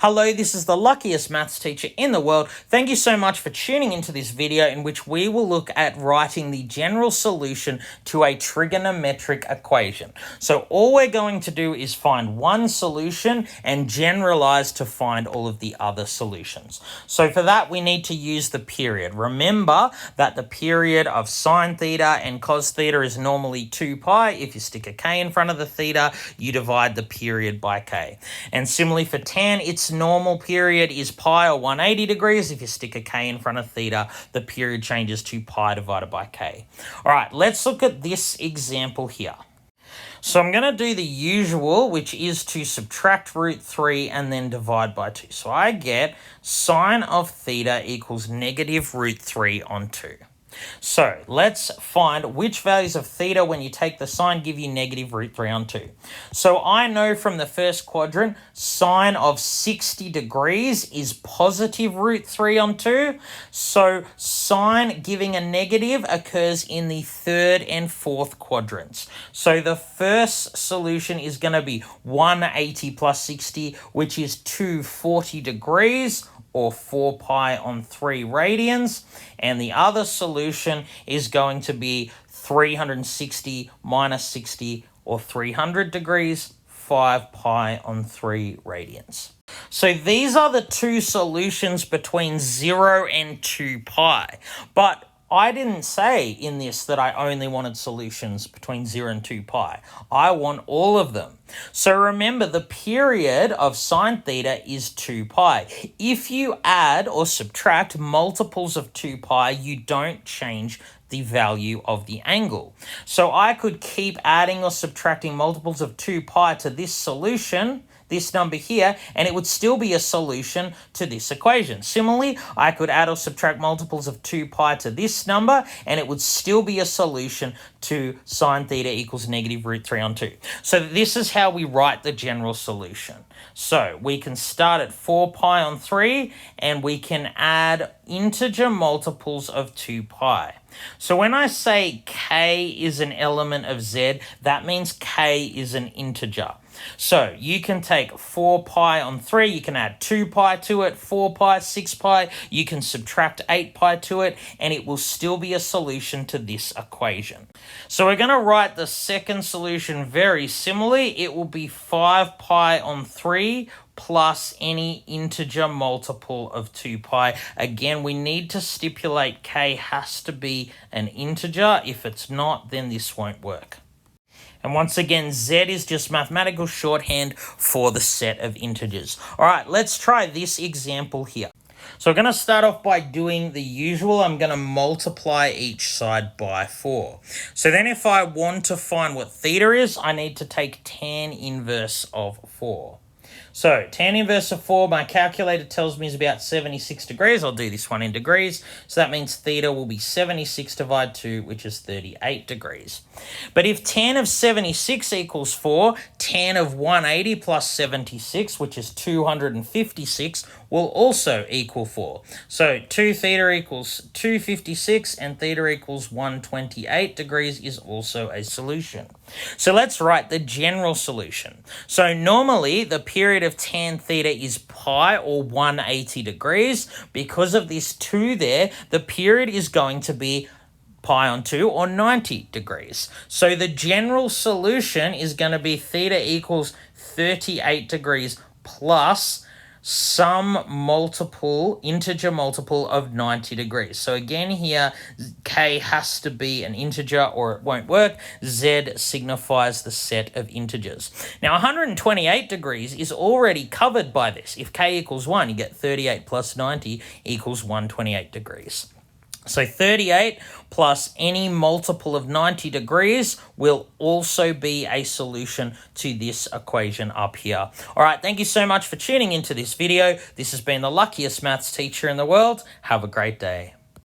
Hello, this is the luckiest maths teacher in the world. Thank you so much for tuning into this video in which we will look at writing the general solution to a trigonometric equation. So all we're going to do is find one solution and generalize to find all of the other solutions. So for that, we need to use the period. Remember that the period of sine theta and cos theta is normally 2 pi. If you stick a k in front of the theta, you divide the period by k. And similarly for tan, its normal period is pi or 180 degrees. If you stick a k in front of theta, the period changes to pi divided by k. All right, let's look at this example here. So I'm going to do the usual, which is to subtract root 3 and then divide by 2. So I get sine of theta equals negative root 3 on 2. So let's find which values of theta when you take the sine give you negative root 3 on 2. So I know from the first quadrant, sine of 60 degrees is positive root 3 on 2. So sine giving a negative occurs in the third and fourth quadrants. So the first solution is going to be 180 plus 60, which is 240 degrees, or 4 pi on 3 radians, and the other solution is going to be 360 minus 60, or 300 degrees, 5 pi on 3 radians. So these are the two solutions between 0 and 2 pi, but I didn't say in this that I only wanted solutions between 0 and 2 pi. I want all of them. So remember, the period of sine theta is 2 pi. If you add or subtract multiples of 2 pi, you don't change the value of the angle. So I could keep adding or subtracting multiples of 2 pi to this solution, this number here, and it would still be a solution to this equation. Similarly, I could add or subtract multiples of 2 pi to this number, and it would still be a solution to sine theta equals negative root 3 on 2. So this is how we write the general solution. So we can start at 4 pi on 3, and we can add integer multiples of 2 pi. So when I say k is an element of z, that means k is an integer. So you can take 4 pi on 3, you can add 2 pi to it, 4 pi, 6 pi, you can subtract 8 pi to it, and it will still be a solution to this equation. So we're going to write the second solution very similarly. It will be 5 pi on 3 plus any integer multiple of 2 pi. Again, we need to stipulate k has to be an integer. If it's not, then this won't work. And once again, z is just mathematical shorthand for the set of integers. All right, let's try this example here. So we're going to start off by doing the usual. I'm going to multiply each side by 4. So then if I want to find what theta is, I need to take tan inverse of 4. So tan inverse of 4, my calculator tells me is about 76 degrees. I'll do this one in degrees. So that means theta will be 76 divided 2, which is 38 degrees. But if tan of 76 equals 4, tan of 180 plus 76, which is 256, will also equal 4. So 2 theta equals 256 and theta equals 128 degrees is also a solution. So let's write the general solution. So normally the period of tan theta is pi or 180 degrees. Because of this 2 there, the period is going to be pi on 2 or 90 degrees. So the general solution is going to be theta equals 38 degrees plus some integer multiple of 90 degrees. So again here, k has to be an integer or it won't work. Z signifies the set of integers. Now 128 degrees is already covered by this. If k equals 1, you get 38 plus 90 equals 128 degrees. So 38 plus any multiple of 90 degrees will also be a solution to this equation up here. All right, thank you so much for tuning into this video. This has been the luckiest maths teacher in the world. Have a great day.